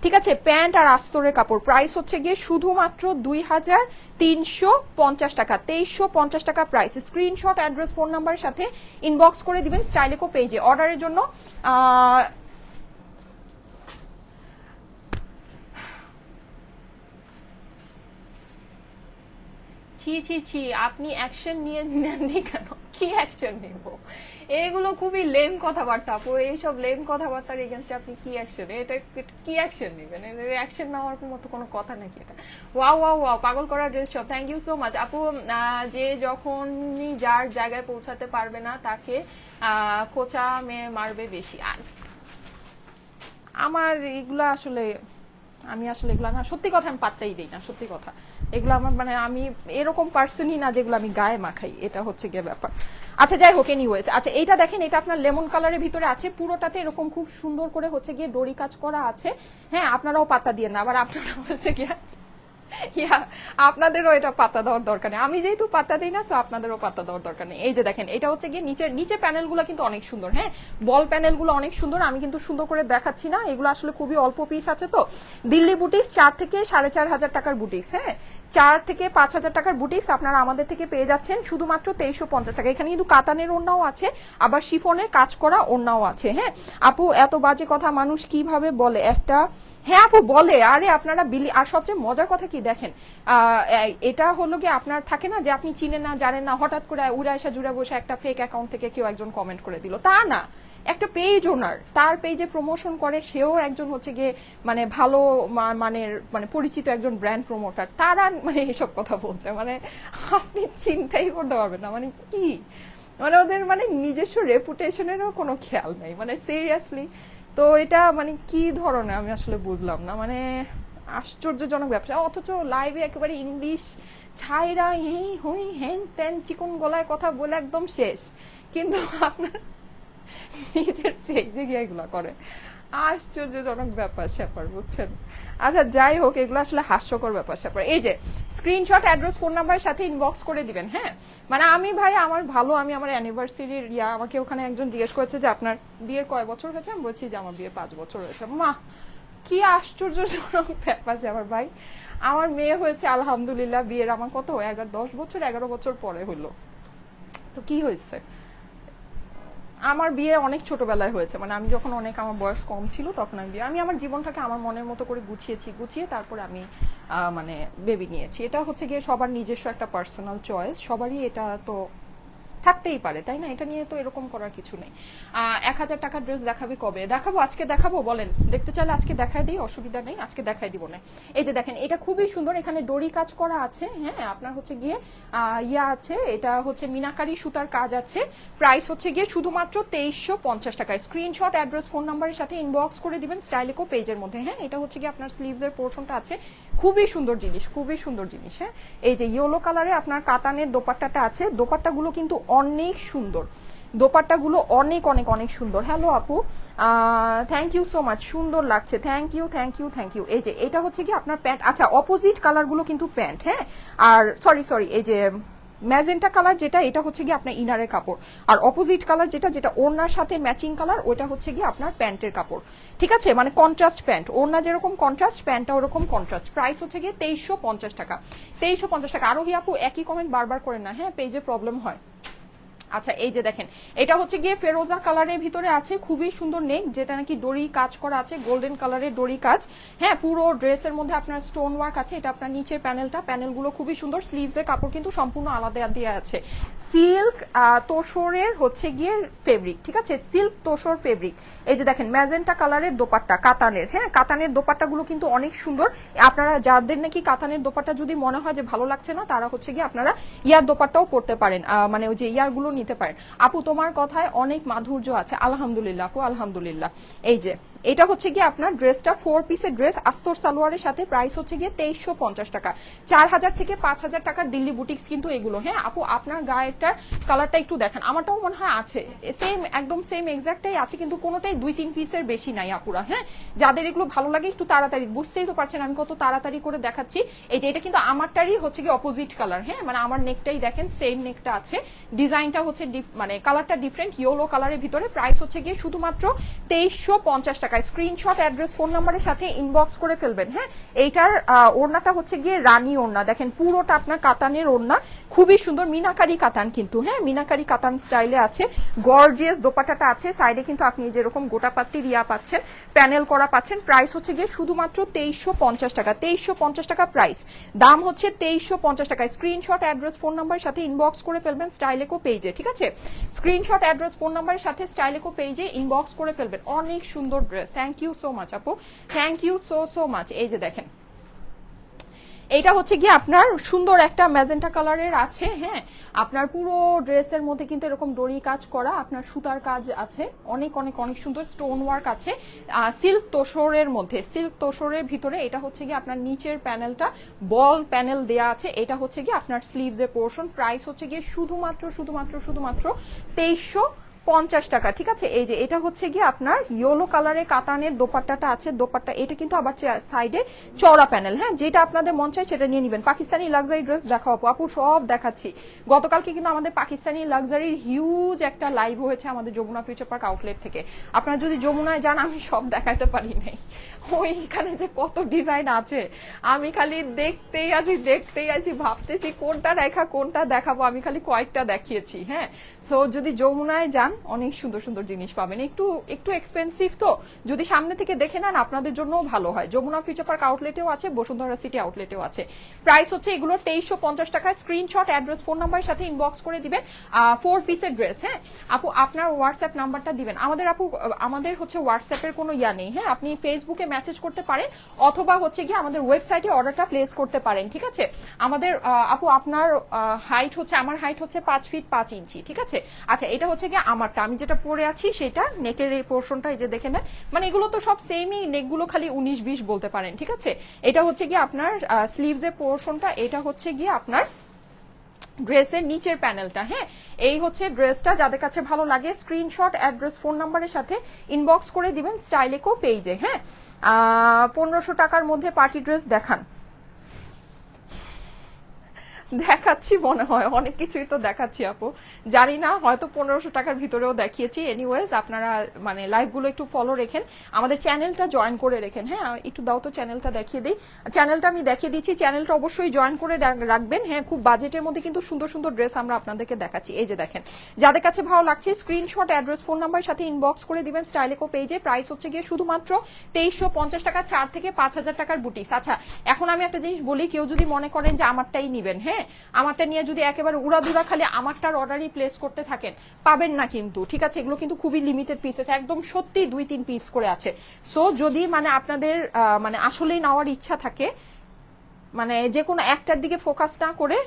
ঠিক আছে, প্যান্ট আর আস্তরের কাপড়, প্রাইস হচ্ছে গিয়ে শুধুমাত্র 2350 টাকা, 2350 টাকা প্রাইস। স্ক্রিনশট, অ্যাড্রেস, ফোন নাম্বারের সাথে ইনবক্স করে দিবেন স্টাইলেকো পেজে অর্ডারের জন্য। ছি ছি ছি, আপনি অ্যাকশন নিয়ে নেননি কেন? কি অ্যাকশন নিব? এগুলো খুবই লেম কথাবার্তা আপু, এইসব লেম কথাবার্তার এগেনস্টে আপনি কি অ্যাকশন, এটা কি অ্যাকশন নেবেন? অ্যাকশন নেওয়ার মতো কোনো কথা নাকি এটা? ওয়াও ওয়াও ওয়াও, পাগল করা dress shop, thank you so much আপু। যে যখনই যার জায়গায় পৌঁছাতে পারবে না তাকে খোঁচা মেয়ে মারবে বেশি। আমার এগুলা আসলে, আমি আসলে এগুলো না, সত্যি কথা আমি পাত্তাই দিই না, সত্যি কথা। এগুলো আমার মানে, আমি এরকম পার্সনই না যেগুলো আমি গায়ে মাখাই, এটা হচ্ছে গিয়ে ব্যাপার। আচ্ছা যাই হোক, এনিওয়েজ, আচ্ছা এইটা দেখেন, এটা আপনার লেমন কালারের ভিতরে আছে, পুরোটাতে এরকম খুব সুন্দর করে হচ্ছে গিয়ে ডোরি কাজ করা আছে, হ্যাঁ, আপনারাও পাত্তা দিয়ে না, আবার আপনারা হচ্ছে গিয়ে আপনাদেরও এটা পাত্তা দেওয়ার দরকার নেই, আমি যেহেতু পাত্তা দিই না, সো আপনাদেরও পাত্তা দেওয়ার দরকার নেই। এই যে দেখেন, এটা হচ্ছে গিয়ে নিচে প্যানেলগুলো কিন্তু অনেক সুন্দর, হ্যাঁ, বল প্যানেলগুলো অনেক সুন্দর, আমি কিন্তু সুন্দর করে দেখাচ্ছি না, এগুলো আসলে খুবই অল্প পিস আছে। তো দিল্লি বুটিক্স 4 থেকে 4500 টাকার বুটিক্স, হ্যাঁ, 4 থেকে 5000 টাকার বুটিক্স আপনারা আমাদের থেকে পেয়ে যাচ্ছেন শুধুমাত্র 2350 টাকা। এখানে কিন্তু কাতানের ওড়নাও আছে, আবার শিফনের কাজ করা ওড়নাও আছে। হ্যাঁ আপু, এত বাজে কথা মানুষ কিভাবে বলে একটা? হ্যাঁ আপু বলে, আরে আপনারা বিলি, আর সবচেয়ে মজার কথা কি দেখেন, এটা হলো কি আপনার থাকে না যে আপনি চিনেন না জানেন না, হঠাৎ করে উড়ে আসা জুড়ে বসে একটা ফেক অ্যাকাউন্ট থেকে কেউ একজন কমেন্ট করে দিল, তা না, একটা পেজ ওনার, তার পেজে প্রমোশন করে, সেও একজন হচ্ছে গিয়ে মানে ভালো মানের মানে পরিচিত একজন ব্র্যান্ড প্রমোটার, তারা মানে এসব কথা বলছে, মানে আপনি চিন্তাই করতে পারবেন না, মানে কি, মানে ওদের মানে নিজস্ব রেপুটেশনেরও কোনো খেয়াল নেই, মানে সিরিয়াসলি। তো এটা মানে কি ধরনের আমি আসলে বুঝলাম না, মানে আশ্চর্যজনক ব্যবসা। অথচ লাইভে একেবারে ইংলিশ ছাইরা হেই হই হ্যান ত্যান চিকন গলায় কথা বলে একদম শেষ, কিন্তু আপনার নিজের পেজে গিয়ে এগুলা করে। আশ্চর্যজনক ব্যাপার স্যাপার, বুঝছেন? আচ্ছা যাই হোক, এগুলো আসলে হাস্যকর ব্যাপার স্যাপার। এই যে স্ক্রিনশট, অ্যাড্রেস, ফোন নাম্বারের সাথে ইনবক্স করে দিবেন। হ্যাঁ, মানে আমি ভাই আমার ভালো, আমি আমার অ্যানিভার্সারির আমাকে ওখানে একজন জিজ্ঞেস করেছে যে আপনার বিয়ের কয় বছর হয়েছে, আমি বলছি যে আমার বিয়ে 5 বছর হয়েছে। মা, কি আশ্চর্যজনক ব্যাপার যে আমার ভাই, আমার মেয়ে হয়েছে আলহামদুলিল্লাহ, বিয়ের আমার কত 11 বছর পরে হলো। তো কি হয়েছে, আমার বিয়ে অনেক ছোটবেলায় হয়েছে, মানে আমি যখন অনেক আমার বয়স কম ছিল তখন আমি বিয়ে, আমি আমার জীবনটাকে আমার মনের মতো করে গুছিয়ে তারপরে আমি মানে বেবি নিয়েছি। এটা হচ্ছে গিয়ে সবার নিজস্ব একটা পার্সোনাল চয়েস, সবারই এটা তো থাকতেই পারে, তাই না? এটা নিয়ে তো এরকম করার কিছু নেই। 1000 টাকার ড্রেস দেখাবি কবে? দেখাবো, আজকে দেখাবো, বলেন দেখতে চাইলে আজকে দেখাই দিই, অসুবিধা নেই, আজকে দেখাই দিব না। এই যে দেখেন, এটা খুবই সুন্দর, এখানে ডরি কাজ করা আছে। হ্যাঁ, আপনার হচ্ছে গিয়ে আছে, এটা হচ্ছে মিনাকারি সুতার কাজ আছে। প্রাইস হচ্ছে গিয়ে শুধুমাত্র 2350 টাকায়। স্ক্রিনশট, অ্যাড্রেস, ফোন নাম্বারের সাথে ইনবক্স করে দিবেন স্টাইলিকো পেজের মধ্যে। হ্যাঁ, এটা হচ্ছে গিয়ে আপনার স্লিভস এর পোর্শনটা আছে, খুবই সুন্দর জিনিস, খুবই সুন্দর জিনিস। হ্যাঁ, এই যে ইয়েলো কালারে আপনার কাতানের দোপাট্টাটা আছে, দোপাট্টাগুলো কিন্তু অনেক সুন্দর, দোপাট্টাগুলো অনেক অনেক অনেক সুন্দর। হ্যালো আপু, থ্যাংক ইউ সো মাচ, সুন্দর লাগছে, thank you thank you thank you. এই যে এটা হচ্ছে কি আপনার প্যান্ট, আচ্ছা অপোজিট কালারগুলো কিন্তু প্যান্ট। হ্যাঁ, আর সরি এই যে ম্যাজেন্টা কালার যেটা, এটা হচ্ছে কি আপনার ইনারের কাপড়, আর অপোজিট কালার যেটা ওড়নার সাথে ম্যাচিং কালার, ওটা হচ্ছে কি আপনার প্যান্টের কাপড়। ঠিক আছে, মানে কন্ট্রাস্ট প্যান্ট, ওড়না যেরকম কন্ট্রাস্ট, প্যান্টটা ওরকম কন্ট্রাস্ট। প্রাইস হচ্ছে গিয়ে 2350 টাকা, 2350 টাকা। আরোহী আপু একই কমেন্ট বারবার করেন না, হ্যাঁ পেজে প্রবলেম হয়। আচ্ছা এই যে দেখেন, এটা হচ্ছে গিয়ে ফেরোজা কালারের ভিতরে আছে, খুবই সুন্দর নেক, যেটা নাকি ডরি কাজ করা আছে, গোল্ডেন কালারের ডরি কাজ। হ্যাঁ, পুরো ড্রেসের মধ্যে আপনার স্টোন ওয়ার্ক আছে। এটা আপনার নিচের প্যানেলগুলো খুবই সুন্দর, স্লিভস এর কাপড় কিন্তু সম্পূর্ণ আলাদা দিয়ে আছে। সিল্ক তোষরের হচ্ছে গিয়ে ফেব্রিক, ঠিক আছে, সিল্ক তোষর ফেব্রিক। এই যে দেখেন ম্যাজেন্টা কালারের দোপাট্টা, কাতানের। হ্যাঁ, কাতানের দোপাট্টাগুলো কিন্তু অনেক সুন্দর। আপনারা যাদের নাকি কাতানের দোপাট্টা যদি মনে হয় যে ভালো লাগছে না, তারা হচ্ছে গিয়ে আপনারা ইয়ার দোপাট্টাও পরতে পারেন, মানে ওই যে ইয়ারগুলো নিতে পারেন। আপু তোমার কথায় অনেক মাধুর্য আছে, আলহামদুলিল্লাহ আপু, আলহামদুলিল্লাহ। এই যে এটা হচ্ছে গিয়ে আপনার ড্রেসটা 4 পিসের ড্রেস, আস্তর সালোয়ারের সাথে। প্রাইস হচ্ছে গিয়ে 2350 টাকা। 4000 থেকে 5000 টাকার দিল্লি বুটিক্স কিন্তু এগুলো। হ্যাঁ আপু, আপনার গায়েরটার কালারটা একটু দেখেন, আমারটাও মনে হয় আছে সেম, একদম সেম এক্সাক্টটাই আছে, কিন্তু কোনোটাই 2-3 পিসের বেশি নাই আপুরা। হ্যাঁ, যাদের এগুলো ভালো লাগে একটু তাড়াতাড়ি, বুঝতেই তো পারছেন আমি কত তাড়াতাড়ি করে দেখাচ্ছি। এই যে এটা কিন্তু আমারটারই হচ্ছে গিয়ে অপোজিট কালার। হ্যাঁ, মানে আমার নেকটাই দেখেন সেম নেকটা আছে, ডিজাইনটা হচ্ছে মানে কালারটা ডিফারেন্ট, ইয়েলো কালারের ভিতরে। প্রাইস হচ্ছে গিয়ে শুধুমাত্র 2350 টাকা। স্ক্রিনশট, অ্যাড্রেস, ফোন নাম্বারের সাথে ইনবক্স করে ফেলবেন। হ্যাঁ, এইটার ওড়নাটা হচ্ছে গিয়ে রানী ওড়না, দেখেন পুরোটা আপনার কাতানের ওড়না, খুবই সুন্দর মিনাকারি কাতান কিন্তু। হ্যাঁ, মিনাকারি কাতান স্টাইলে আছে, গর্জিয়াস দোপাট্টাটা আছে। সাইডে কিন্তু আপনি যেরকম গোটাপাত্তি রিয়া পাচ্ছেন, প্যানেল করা পাচ্ছেন। প্রাইস হচ্ছে গিয়ে শুধুমাত্র 2350 টাকা, 2350 টাকা প্রাইস, দাম হচ্ছে 2350 টাকা। স্ক্রিনশট, অ্যাড্রেস, ফোন নাম্বারের সাথে ইনবক্স করে ফেলবেন স্টাইলেকো পেজে, ঠিক আছে? স্ক্রিনশট, অ্যাড্রেস, ফোন নাম্বারের সাথে স্টাইলেকো পেজে ইনবক্স করে ফেলবেন। অনেক সুন্দর dress, thank you so much আপু, থ্যাংক ইউ সো মাচ। এই যে দেখেন, এইটা হচ্ছে কি আপনার সুন্দর একটা ম্যাজেন্টা কালারের আছে। হ্যাঁ, আপনার পুরো ড্রেসের মধ্যে কিন্তু এরকম ডরি কাজ করা, আপনার সুতার কাজ আছে, অনেক অনেক অনেক সুন্দর স্টোন ওয়ার্ক আছে সিল্ক তোষরের মধ্যে, সিল্ক তোষরের ভিতরে। এটা হচ্ছে কি আপনার নিচের প্যানেলটা বল প্যানেল দেয়া আছে, এটা হচ্ছে কি আপনার স্লিভস এর পোর্শন। প্রাইস হচ্ছে গিয়ে শুধুমাত্র 2350 টাকা, ঠিক আছে? এই যে এটা হচ্ছে গিয়ে আপনার ইয়েলো কালারে কাতানের দোপাট্টাটা আছে, দোপাট্টা এটা কিন্তু আবার সাইডে চওড়া প্যানেল। হ্যাঁ, যেটা আপনাদের মন চায় সেটা নিয়ে নেবেন। পাকিস্তানি লাক্সারি ড্রেস দেখাও আপু, আপু সব দেখাচ্ছি। গতকালকে কিন্তু আমাদের পাকিস্তানি লাক্সারির হিউজ একটা লাইভ হয়েছে আমাদের যমুনা ফিউচার পার্ক আউটলেট থেকে। আপনারা যদি যমুনায় যান, আমি সব দেখাতে পারি নাই, ওইখানে যে কত ডিজাইন আছে, আমি খালি দেখতেই আছি ভাবতেছি কোনটা রেখা কোনটা দেখাবো, আমি খালি কয়েকটা দেখিয়েছি। হ্যাঁ, সো যদি যমুনায় যান অনেক সুন্দর সুন্দর জিনিস পাবেন, একটু এক্সপেন্সিভ, তো যদি সামনে থেকে দেখে নেন আপনাদের জন্য ভালো হয়। যমুনা ফিউচার পার্ক আউটলেটেও আছে, বসুন্ধরা সিটি আউটলেটেও আছে। প্রাইস হচ্ছে এগুলোর 2350 টাকা। স্ক্রিনশট, অ্যাড্রেস, ফোন নাম্বারের সাথে ইনবক্স করে দিবেন। 4 পিসের ড্রেস। হ্যাঁ আপু, আপনার হোয়াটসঅ্যাপ নাম্বারটা দিবেন আমাদের। আপু আমাদের হচ্ছে হোয়াটসঅ্যাপের কোনো ইয়া নেই। হ্যাঁ, আপনি ফেসবুকে মেসেজ করতে পারেন, অথবা হচ্ছে গিয়ে আমাদের ওয়েবসাইটে অর্ডারটা প্লেস করতে পারেন, ঠিক আছে? আমাদের আপু আপনার হাইট হচ্ছে, আমার হাইট হচ্ছে 5 ফিট 5 ইঞ্চি, ঠিক আছে? আচ্ছা, এটা হচ্ছে গিয়ে আমারটা, আমি যেটা পরে আছি সেটা নেকের এই পোর্শনটা, এই যে দেখে নেন, মানে এগুলো তো সব সেমই, নেকগুলো খালি 19-20 বলতে পারেন, ঠিক আছে? এটা হচ্ছে গিয়ে আপনার স্লিভস এর পোর্শনটা, এটা হচ্ছে গিয়ে আপনার ড্রেসের নিচের প্যানেলটা। হ্যাঁ, এই হচ্ছে ড্রেসটা। যাদের কাছে ভালো লাগে স্ক্রিনশট, অ্যাড্রেস, ফোন নাম্বারের সাথে ইনবক্স করে দিবেন স্টাইলেকো পেজে। হ্যাঁ, 1500 টাকার মধ্যে পার্টি ড্রেস দেখান। দেখাচ্ছি মনে হয়, অনেক কিছুই তো দেখাচ্ছি আপু, জানি না হয়তো 1500 টাকার ভিতরেও দেখিয়েছি। এনিওয়েজ আপনারা মানে লাইভগুলো একটু ফলো রেখেন, আমাদের চ্যানেলটা জয়েন করে রেখেন। হ্যাঁ, একটু দাও তো চ্যানেলটা দেখিয়ে দিই। চ্যানেলটা আমি দেখিয়ে দিচ্ছি, চ্যানেলটা অবশ্যই জয়েন করে রাখবেন। হ্যাঁ, খুব বাজেটের মধ্যে কিন্তু সুন্দর সুন্দর ড্রেস আমরা আপনাদেরকে দেখাচ্ছি। এই যে দেখেন, যাদের কাছে ভালো লাগছে স্ক্রিনশট, অ্যাড্রেস, ফোন নাম্বারের সাথে ইনবক্স করে দিবেন স্টাইলেকো পেজে। প্রাইস হচ্ছে গিয়ে শুধুমাত্র 2350 টাকা, 4 থেকে 5000 টাকার বুটিক্স। আচ্ছা, এখন আমি একটা জিনিস বলি, কেউ যদি মনে করেন যে আমারটাই নিবেন, হ্যাঁ আমারটা নিয়ে যদি একেবারে উড়াধুরা খালি আমারটার অর্ডারই প্লেস করতে থাকেন, পাবেন না কিন্তু, ঠিক আছে? এগুলো কিন্তু খুবই লিমিটেড পিসেস, একদম সত্যি 2-3 পিস করে আছে। সো যদি মানে আপনাদের মানে আসলেই নেওয়ার ইচ্ছা থাকে, মানে যে কোনো একটার দিকে ফোকাস না করে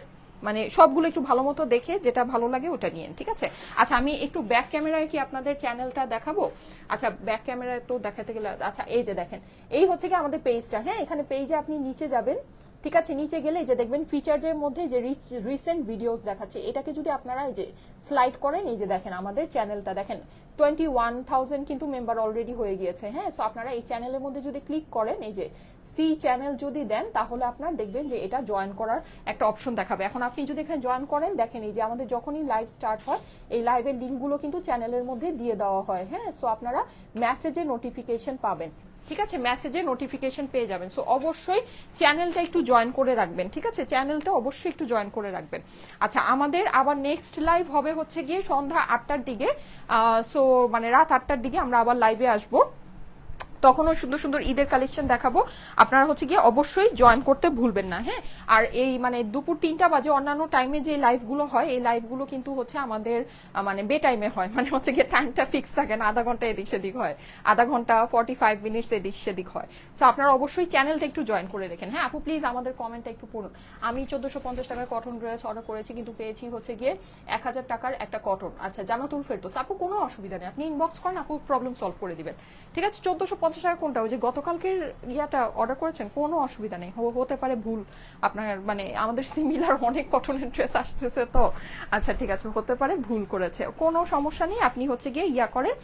মানে সবগুলো একটু ভালো মতো দেখে যেটা ভালো লাগে ওটা নিয়েন, ঠিক আছে? আচ্ছা, আমি একটু ব্যাক ক্যামেরায় কি আপনাদের চ্যানেলটা দেখাবো? আচ্ছা, ব্যাক ক্যামেরায় তো দেখাতে গেলে, আচ্ছা এই যে দেখেন, এই হচ্ছে কি আমাদের পেজটা। হ্যাঁ, এখানে পেজে আপনি নিচে যাবেন, ঠিক আছে? নিচে গেলে যে দেখবেন ফিচারের মধ্যে যে রিসেন্ট ভিডিওস দেখাচ্ছে, এটাকে যদি আপনারা এই যে স্লাইড করেন, এই যে দেখেন আমাদের চ্যানেলটা দেখেন 21,000 কিন্তু মেম্বার অলরেডি হয়ে গিয়েছে। হ্যাঁ, সো আপনারা এই চ্যানেলের মধ্যে যদি ক্লিক করেন, এই যে সি চ্যানেল যদি দেন, তাহলে আপনার দেখবেন যে এটা জয়েন করার একটা অপশন দেখাবে। এখন আপনি যদি এখানে জয়েন করেন, দেখেন এই যে আমাদের যখনই লাইভ স্টার্ট হয়, এই লাইভের লিঙ্কগুলো কিন্তু চ্যানেলের মধ্যে দিয়ে দেওয়া হয়। হ্যাঁ, সো আপনারা মেসেজে নোটিফিকেশন পাবেন, ঠিক আছে? মেসেজে নোটিফিকেশন পেয়ে যাবেন। সো অবশ্যই চ্যানেলটা একটু জয়েন করে রাখবেন, ঠিক আছে? চ্যানেলটা অবশ্যই একটু জয়েন করে রাখবেন। আচ্ছা, আমাদের আবার নেক্সট লাইভ হবে হচ্ছে গিয়ে সন্ধ্যা 8টার দিকে। সো মানে রাত 8টার দিকে আমরা আবার লাইভে আসবো, তখনও সুন্দর সুন্দর ঈদের কালেকশন দেখাবো। আপনারা হচ্ছে গিয়ে অবশ্যই জয়েন করতে ভুলবেন না। হ্যাঁ, আর এই মানে দুপুর 3টা বাজে অন্যান্য টাইমে যে লাইভগুলো হয়, এই লাইভগুলো কিন্তু হচ্ছে আমাদের মানে বে টাইমে হয়, মানে হচ্ছে গিয়ে টাইমটা ফিক্স থাকে না, আধা ঘন্টা এদিক সেদিক হয়, আধা ঘন্টা 45 মিনিটস এদিক সেদিক হয়। সো আপনারা অবশ্যই চ্যানেলটা একটু জয়েন করে রেখেন। হ্যাঁ আপু, প্লিজ আমাদের কমেন্টটা একটু পড়ুন। আমি 1450 টাকার কটন ড্রেস অর্ডার করেছি, কিন্তু পেয়েছি হচ্ছে গিয়ে 1000 টাকার একটা কটন। আচ্ছা, জামাতুল ফেরদৌস আপু, কোনো অসুবিধা নেই, আপনি ইনবক্স করেন, আপু প্রবলেম সলভ করে দিবেন, ঠিক আছে? 1450 টাকা কোনটা? ওই যে গতকালকের ইয়াটা অর্ডার করেছেন, কোনো অসুবিধা নেই, হতে পারে ভুল আপনার, মানে আমাদের সিমিলার অনেক কটনের ড্রেস আসতেছে তো। আচ্ছা ঠিক আছে, হতে পারে ভুল করেছে, কোনো সমস্যা নেই। আপনি হচ্ছে গিয়ে ইয়া করেন,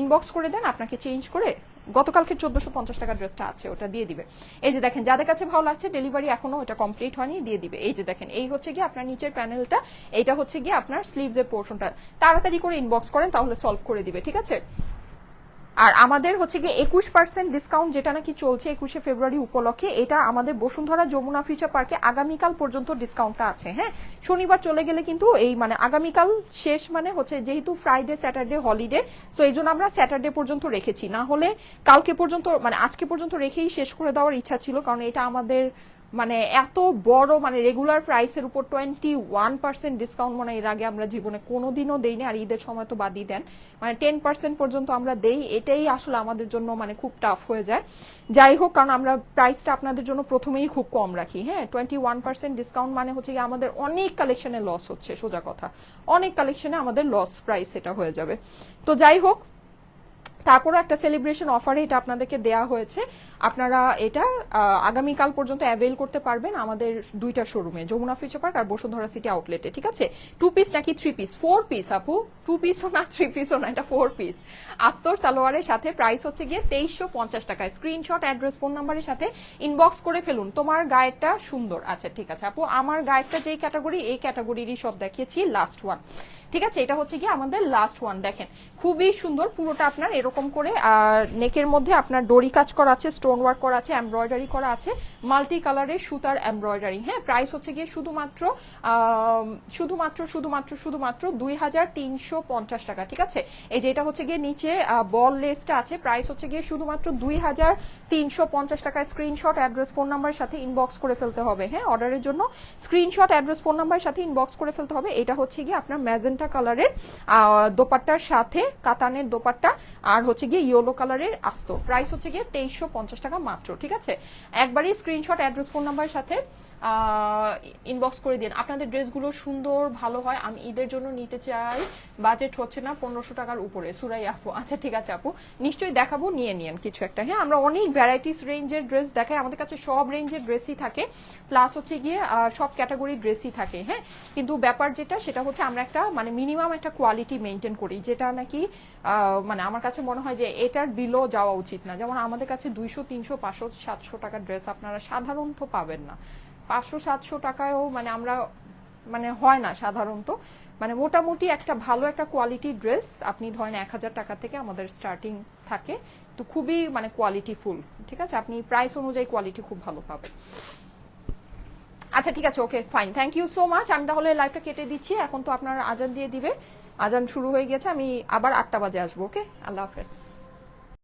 ইনবক্স করে দেন, আপনাকে চেঞ্জ করে গতকালকে 1450 টাকা ড্রেসটা আছে ওটা দিয়ে দিবে। এই যে দেখেন, যাদের কাছে ভালো লাগছে, ডেলিভারি এখনো ওটা কমপ্লিট হয়নি, দিয়ে দিবে। এই যে দেখেন, এই হচ্ছে গিয়ে আপনার নিচের প্যানেলটা, এইটা হচ্ছে গিয়ে আপনার স্লিভসের পোর্শনটা। তাড়াতাড়ি করে ইনবক্স করেন, তাহলে সলভ করে দিবে, ঠিক আছে? আর আমাদের হচ্ছে গিয়ে 21% ডিসকাউন্ট যেটা নাকি চলছে 21শে ফেব্রুয়ারি উপলক্ষে, এটা আমাদের বসুন্ধরা যমুনা ফিউচার পার্কে আগামীকাল পর্যন্ত ডিসকাউন্টটা আছে। হ্যাঁ, শনিবার চলে গেলে কিন্তু এই মানে আগামীকাল শেষ, মানে হচ্ছে যেহেতু ফ্রাইডে স্যাটারডে হলিডে, সো এই জন্য আমরা স্যাটারডে পর্যন্ত রেখেছি, না হলে কালকে পর্যন্ত মানে আজকে পর্যন্ত রেখেই শেষ করে দেওয়ার ইচ্ছা ছিল, কারণ এটা আমাদের মানে এত বড়, মানে রেগুলার প্রাইসের উপর 21% ডিসকাউন্ট মানে এর আগে আমরা জীবনে কোনোদিনও দেইনি, আর ঈদের সময় তো বাদই দেন, মানে 10% পর্যন্ত আমরা দেই। এটাই আসলে আমাদের জন্য মানে খুব টাফ হয়ে যায়। যাই হোক, কারণ আমরা প্রাইসটা আপনাদের জন্য প্রথমেই খুব কম রাখি। হ্যাঁ, 21% ডিসকাউন্ট মানে হচ্ছে কি আমাদের অনেক কালেকশনে লস হচ্ছে, সোজা কথা, অনেক কালেকশনে আমাদের লস প্রাইস এটা হয়ে যাবে। তো যাই হোক, তারপরে একটা সেলিব্রেশন অফারে এটা আপনাদেরকে দেয়া হয়েছে, আপনারা এটা আগামীকাল পর্যন্ত অ্যাভেল করতে পারবেন আমাদের দুইটা শোরুমে, যমুনা ফিউচার পার্ক আর বসুন্ধরা সিটি আউটলেটে, ঠিক আছে? 2 পিস নাকি 3 পিস? 4 পিস আপু, 2 পিসও না 3 পিসও না, এটা 4 পিস। আস্তর সালোয়ারের সাথে প্রাইস হচ্ছে গিয়ে 2350 টাকায়। স্ক্রিনশট, অ্যাড্রেস, ফোন নাম্বারের সাথে ইনবক্স করে ফেলুন, তোমার গায়েরটা সুন্দর। আচ্ছা ঠিক আছে আপু, আমার গায়েরটা যেই ক্যাটাগরি, এই ক্যাটাগরিরই সব দেখিয়েছি, লাস্ট ওয়ান, ঠিক আছে? এটা হচ্ছে গিয়ে আমাদের লাস্ট ওয়ান। দেখেন খুবই সুন্দর, পুরোটা আপনার এরকম করে নেকের মধ্যে আপনার ডরি কাজ করা আছে, স্টোন ওয়ার্ক করা আছে, এমব্রয়ডারি করা আছে, মাল্টি কালারের সুতার এমব্রয়ডারি। হ্যাঁ, প্রাইস হচ্ছে গিয়ে শুধুমাত্র 2350 টাকা, ঠিক আছে? এই যে এটা হচ্ছে গিয়ে নিচে বল লেসটা আছে, প্রাইস হচ্ছে গিয়ে শুধুমাত্র 2350 টাকায়। স্ক্রিনশট, অ্যাড্রেস, ফোন নাম্বারের সাথে ইনবক্স করে ফেলতে হবে। হ্যাঁ, অর্ডারের জন্য স্ক্রিনশট, অ্যাড্রেস, ফোন নাম্বারের সাথে ইনবক্স করে ফেলতে হবে। এটা হচ্ছে গিয়ে আপনার ম্যাজেন্টা ম্যাজেন্টা কালারের দোপাট্টার সাথে কাতানের দোপাট্টা, আর হচ্ছে গিয়ে ইয়েলো কালারের আস্ত। প্রাইস হচ্ছে গিয়ে 2350 টাকা মাত্র, ঠিক আছে? একবারই স্ক্রিনশট, অ্যাড্রেস, ফোন নাম্বারের সাথে ইনবক্স করে দিন। আপনাদের ড্রেসগুলো সুন্দর ভালো হয়, আমি ঈদের জন্য নিতে চাই, বাজেট হচ্ছে না 1500 টাকার উপরে। সুরাই আপু, আচ্ছা ঠিক আছে আপু, নিশ্চয়ই দেখাবো, নিয়ে নিন কিছু একটা। হ্যাঁ, আমরা অনেক ভ্যারাইটিস রেঞ্জের ড্রেস দেখাই, আমাদের কাছে সব রেঞ্জের ড্রেসই থাকে, প্লাস হচ্ছে গিয়ে সব ক্যাটাগরির ড্রেসই থাকে। হ্যাঁ, কিন্তু ব্যাপার যেটা সেটা হচ্ছে আমরা একটা মানে মিনিমাম একটা কোয়ালিটি মেনটেন করি, যেটা নাকি মানে আমার কাছে মনে হয় যে এটার বিলো যাওয়া উচিত না। যেমন আমাদের কাছে 200, 300, 500, 700 টাকার ড্রেস আপনারা সাধারণত পাবেন না। 500-700 টাকায়ও মানে আমরা মানে হয় না সাধারণত। মানে মোটামুটি একটা ভালো একটা কোয়ালিটি ড্রেস আপনি ধরেন 1000 টাকা থেকে আমাদের স্টার্টিং থাকে, তো খুবই মানে কোয়ালিটি ফুল, ঠিক আছে? আপনি প্রাইস অনুযায়ী কোয়ালিটি খুব ভালো পাবেন। আচ্ছা ঠিক আছে, okay fine, thank you so much. আমি তাহলে লাইভটা কেটে দিচ্ছি, এখন তো আপনার আজান দিয়ে দিবে, আজান শুরু হয়ে গেছে, আমি আবার 8টা বাজে আসবো। ওকে, আল্লাহ হাফেজ।